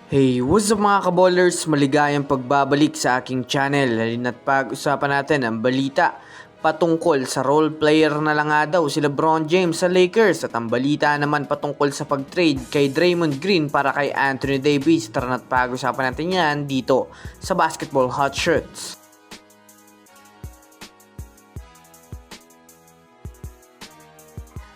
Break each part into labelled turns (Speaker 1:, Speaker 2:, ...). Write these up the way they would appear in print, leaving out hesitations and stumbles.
Speaker 1: Hey, what's up mga kaballers? Maligayang pagbabalik sa aking channel. Halina't pag-usapan natin ang balita patungkol sa role player na lang nga daw si LeBron James sa Lakers at ang balita naman patungkol sa pag-trade kay Draymond Green para kay Anthony Davis. Tara na't pag-usapan natin yan dito sa Basketball Hot Shots.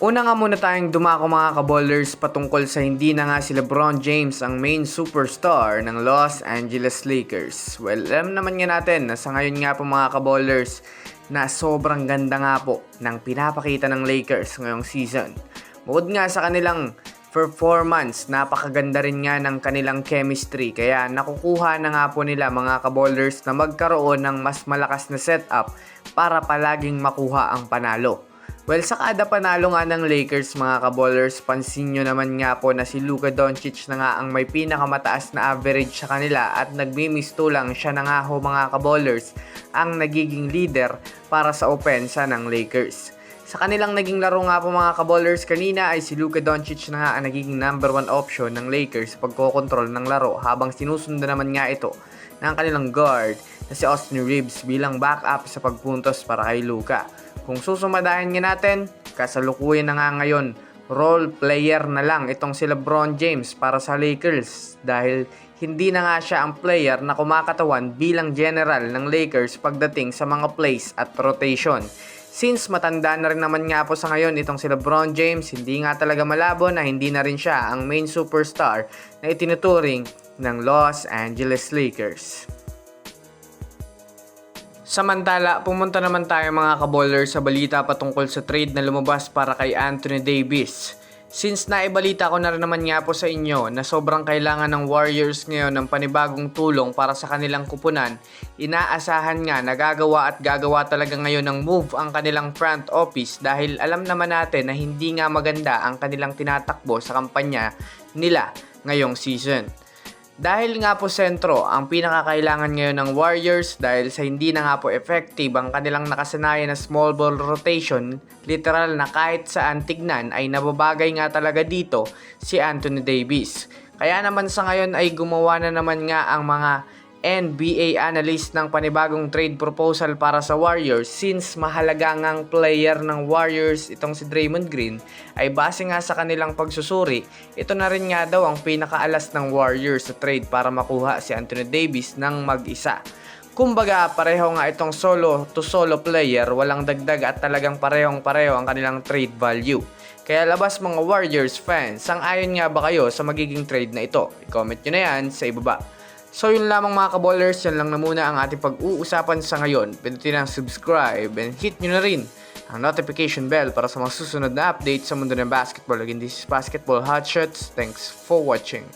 Speaker 1: Una nga muna tayong dumako mga kaballers patungkol sa hindi na nga si LeBron James ang main superstar ng Los Angeles Lakers. Well, alam naman nga natin na sa ngayon nga po mga kaballers na sobrang ganda nga po ng pinapakita ng Lakers ngayong season. Bukod nga sa kanilang performance, napakaganda rin nga ng kanilang chemistry. Kaya nakukuha na nga po nila mga kaballers na magkaroon ng mas malakas na setup para palaging makuha ang panalo. Well, sa kada panalo nga ng Lakers mga kaballers, pansin nyo naman nga po na si Luka Doncic na nga ang may pinakamataas na average sa kanila at nagmimistulang siya na nga ho mga kaballers ang nagiging leader para sa opensa ng Lakers. Sa kanilang naging laro nga po mga kaballers kanina ay si Luka Doncic na nga ang nagiging number 1 option ng Lakers pagkokontrol ng laro habang sinusundan naman nga ito ng kanilang guard na si Austin Reeves bilang backup sa pagpuntos para kay Luka. Kung susumadahin nga natin, kasalukuyan na nga ngayon, role player na lang itong si LeBron James para sa Lakers dahil hindi na nga siya ang player na kumakatawan bilang general ng Lakers pagdating sa mga plays at rotation. Since matanda na rin naman nga po sa ngayon itong si LeBron James, hindi nga talaga malabo na hindi na rin siya ang main superstar na itinuturing ng Los Angeles Lakers. Samantala, pumunta naman tayo mga kaballers sa balita patungkol sa trade na lumabas para kay Anthony Davis. Since naibalita ko na rin naman nga po sa inyo na sobrang kailangan ng Warriors ngayon ng panibagong tulong para sa kanilang kupunan, inaasahan nga na gagawa talaga ngayon ng move ang kanilang front office dahil alam naman natin na hindi nga maganda ang kanilang tinatakbo sa kampanya nila ngayong season. Dahil nga po sentro ang pinakakailangan ngayon ng Warriors dahil sa hindi na nga po effective ang kanilang nakasanayan na small ball rotation, literal na kahit saan tignan ay nababagay nga talaga dito si Anthony Davis. Kaya naman sa ngayon ay gumawa na naman nga ang mga NBA analyst ng panibagong trade proposal para sa Warriors since mahalaga ngang player ng Warriors itong si Draymond Green ay base nga sa kanilang pagsusuri, ito na rin nga daw ang pinakaalas ng Warriors sa trade para makuha si Anthony Davis ng mag-isa. Kumbaga pareho nga itong solo to solo player, walang dagdag at talagang parehong-pareho ang kanilang trade value. Kaya labas mga Warriors fans, sang-ayon nga ba kayo sa magiging trade na ito? I-comment nyo na yan sa ibaba. So yun lamang mga kaballers, yan lang na muna ang ating pag-uusapan sa ngayon. Pindutin ang subscribe and hit nyo na rin ang notification bell para sa mga susunod na update sa mundo ng basketball. Again, this is Basketball Hot Shots. Thanks for watching.